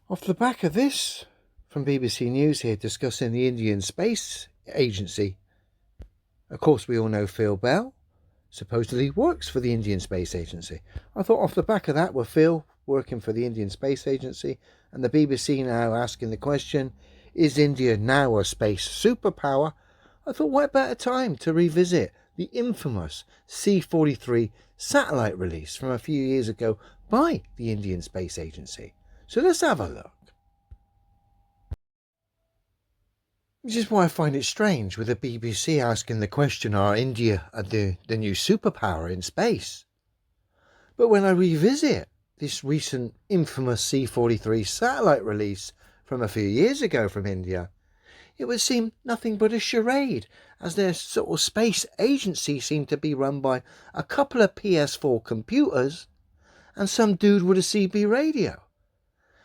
Off the back of this, from BBC News here, discussing the Indian Space Agency. Of course, we all know Phil Bell supposedly works for the Indian Space Agency. I thought off the back of that, with Phil working for the Indian Space Agency and the BBC now asking the question, is India now a space superpower? I thought, what better time to revisit the infamous C-43 satellite release from a few years ago by the Indian Space Agency. So let's have a look. Which is why I find it strange with the BBC asking the question, are India the new superpower in space? But when I revisit this recent infamous C-43 satellite release from a few years ago from India, it would seem nothing but a charade, as their sort of space agency seemed to be run by a couple of PS4 computers and some dude with a CB radio.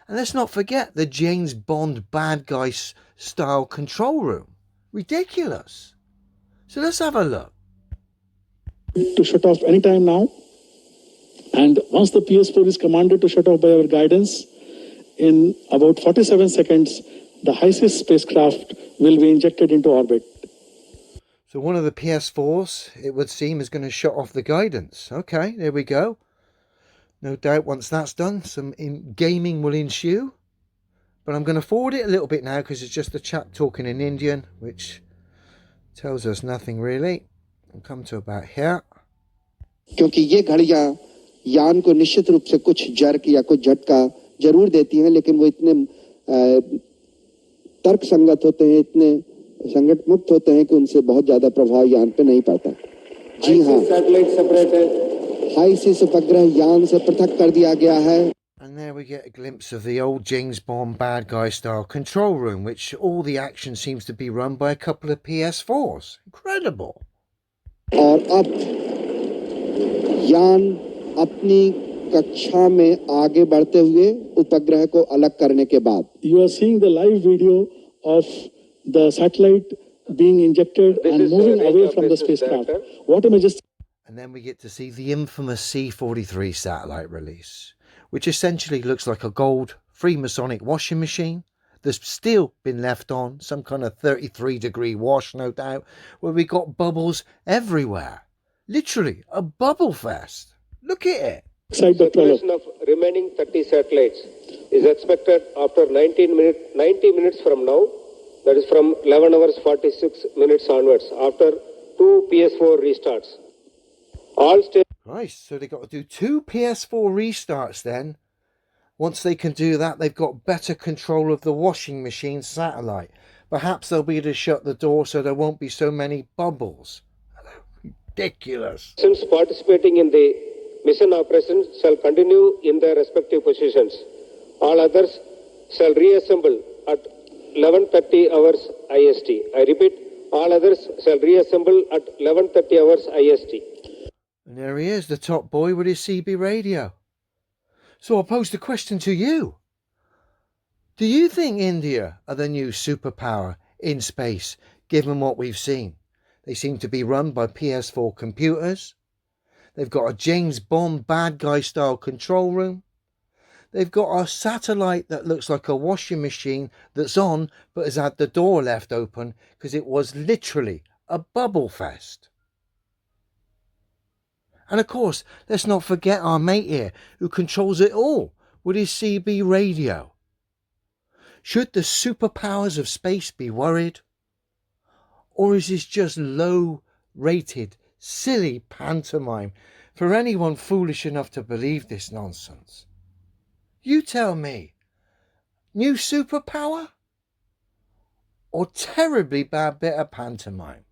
And let's not forget the James Bond bad guy style control room. Ridiculous. So let's have a look. To shut off anytime now. And once the PS4 is commanded to shut off by our guidance, in about 47 seconds, the HISIS spacecraft will be injected into orbit. So one of the PS4s, it would seem, is going to shut off the guidance. Okay, there we go. No doubt once that's done, some gaming will ensue. But I'm going to forward it a little bit now because it's just a chap talking in Indian, which tells us nothing really. I'll come to about here. क्योंकि ये घड़ियां यान को निश्चित रूप से कुछ jerk या कुछ झटका जरूर देती हैं, लेकिन वो इतने तर्क संगत होते हैं, इतने संकट मुक्त होते हैं कि उनसे बहुत ज्यादा प्रभाव यान पे नहीं पड़ता। जी हाँ, सैटेलाइट सेपरेट है, हाईसिस उपग्रह यान से पृथक कर दिया गया है। And there we get a glimpse of the old James Bond bad guy style control room, which all the action seems to be run by a couple of PS4s. Incredible. और अब यान अपनी कक्षा में आगे बढ़ते हुए उपग्रह को अलग करने के बाद, You are seeing the live video of the satellite being injected and moving away from the spacecraft. What am I just... And then we get to see the infamous C-43 satellite release, which essentially looks like a gold Freemasonic washing machine that's still been left on, some kind of 33-degree wash, no doubt, where we got bubbles everywhere. Literally, a bubble fest. Look at it. Separation of remaining 30 satellites is expected after 90 minutes from now, that is from 11 hours 46 minutes onwards, after 2 PS4 restarts. All stations... Right, so they've got to do 2 PS4 restarts then. Once they can do that, they've got better control of the washing machine satellite. Perhaps they'll be able to shut the door so there won't be so many bubbles. Ridiculous. Since participating in the mission operations shall continue in their respective positions. All others shall reassemble at 11:30 hours IST. I repeat, all others shall reassemble at 11:30 hours IST. And there he is, the top boy with his CB radio. So I'll pose the question to you. Do you think India are the new superpower in space, given what we've seen? They seem to be run by PS4 computers. They've got a James Bond bad guy style control room. They've got a satellite that looks like a washing machine that's on but has had the door left open because it was literally a bubble fest. And of course, let's not forget our mate here who controls it all with his CB radio. Should the superpowers of space be worried? Or is this just low-rated, silly pantomime for anyone foolish enough to believe this nonsense? You tell me, new superpower or terribly bad bit of pantomime?